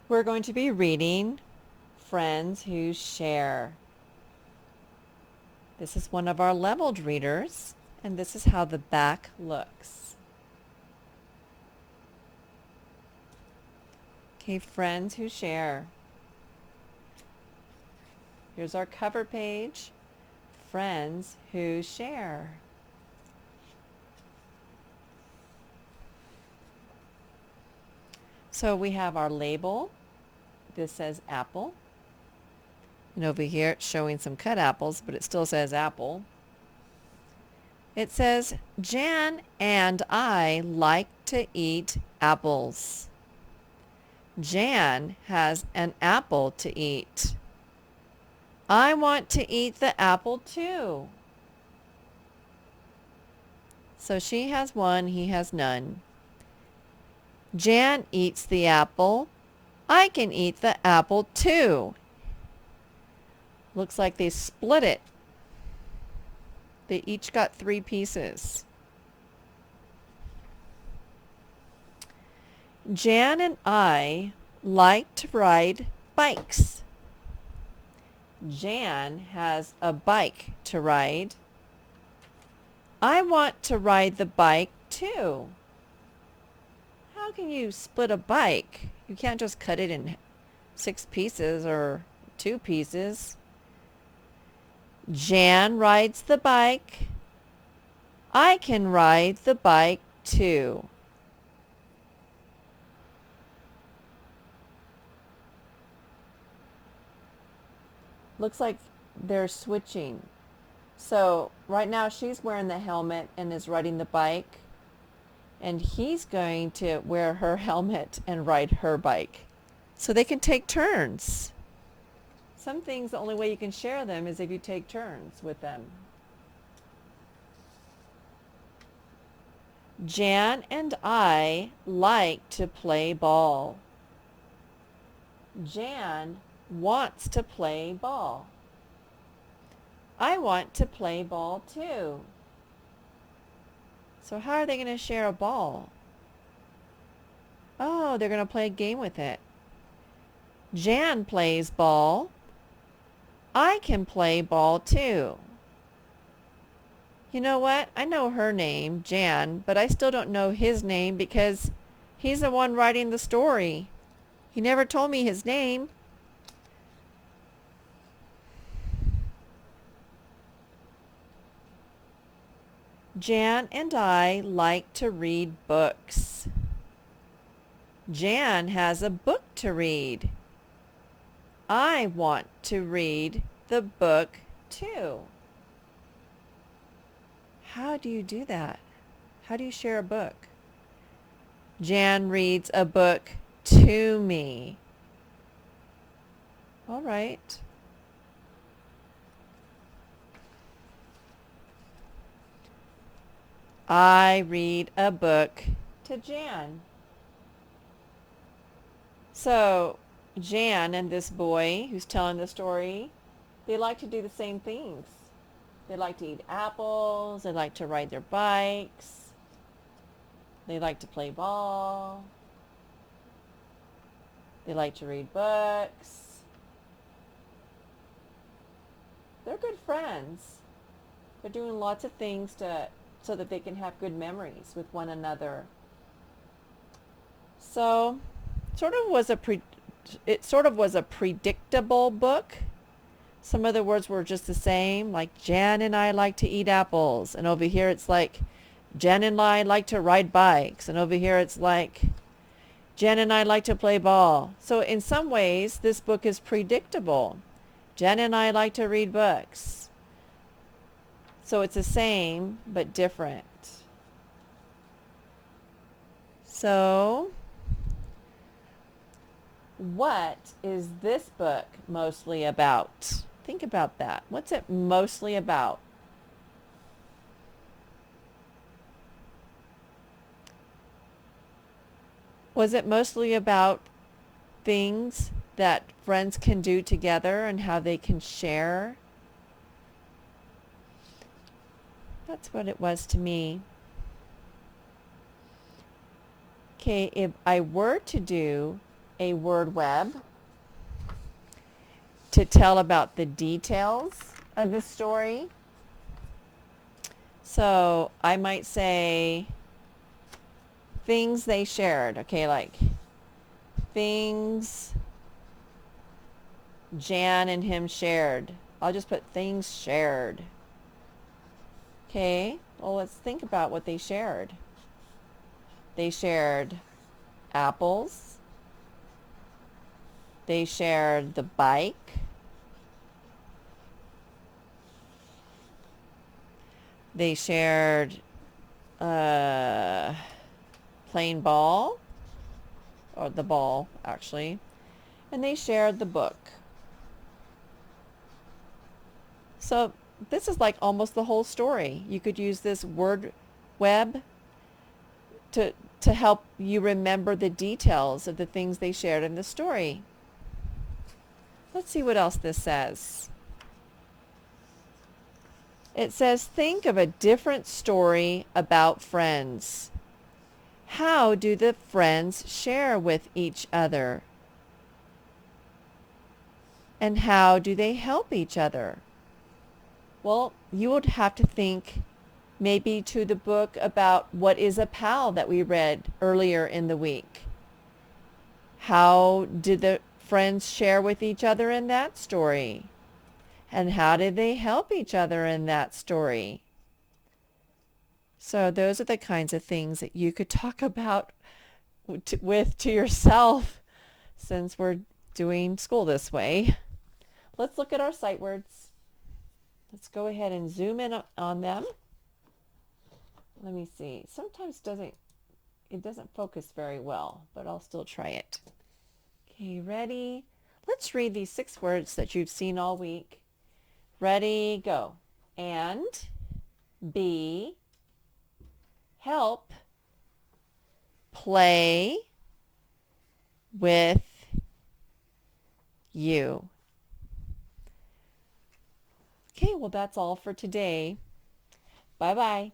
We're going to be reading Friends Who Share. This is one of our leveled readers, and this is how the back looks. Okay, Friends Who Share. Here's our cover page. Friends Who Share. So we have our label. This says apple. And over here it's showing some cut apples, but it still says apple. It says, Jan and I like to eat apples. Jan has an apple to eat. I want to eat the apple too. So she has one, he has none. Jan eats the apple. I can eat the apple too. Looks like they split it. They each got 3 pieces. Jan and I like to ride bikes. Jan has a bike to ride. I want to ride the bike too. How can you split a bike? You can't just cut it in 6 pieces or 2 pieces. Jan rides the bike. I can ride the bike too. Looks like they're switching. So right now she's wearing the helmet and is riding the bike. And he's going to wear her helmet and ride her bike. So they can take turns. Some things, the only way you can share them is if you take turns with them. Jan and I like to play ball. Jan wants to play ball. I want to play ball too. So how are they going to share a ball? Oh, they're going to play a game with it. Jan plays ball. I can play ball too. You know what? I know her name, Jan, but I still don't know his name because he's the one writing the story. He never told me his name. Jan and I like to read books. Jan has a book to read. I want to read the book too. How do you do that? How do you share a book? Jan reads a book to me. All right. I read a book to Jan. So Jan and this boy who's telling the story, they like to do the same things. They like to eat apples. They like to ride their bikes. They like to play ball. They like to read books. They're good friends. They're doing lots of things so that they can have good memories with one another. So it sort of was a predictable book. Some of the words were just the same, like Jan and I like to eat apples. And over here it's like Jan and I like to ride bikes. And over here it's like Jan and I like to play ball. So in some ways this book is predictable. Jan and I like to read books. So it's the same but different. So what is this book mostly about? Think about that. What's it mostly about? Was it mostly about things that friends can do together and how they can share? That's what it was to me. Okay, if I were to do a word web to tell about the details of the story. So I might say things they shared. Okay, like things Jan and him shared. I'll just put things shared. Okay, well, let's think about what they shared. They shared apples. They shared the bike. They shared playing ball, or the ball actually, and they shared the book. So this is like almost the whole story. You could use this word web to help you remember the details of the things they shared in the story. Let's see what else this says. It says, think of a different story about friends. How do the friends share with each other? And how do they help each other? Well, you would have to think maybe to the book about What is a Pal that we read earlier in the week. How did the friends share with each other in that story? And how did they help each other in that story? So those are the kinds of things that you could talk about to yourself since we're doing school this way. Let's look at our sight words. Let's go ahead and zoom in on them. Let me see. Sometimes it doesn't focus very well, but I'll still try it. Okay, ready? Let's read these 6 words that you've seen all week. Ready, go. And, be, help, play with you. Okay, well, that's all for today. Bye-bye.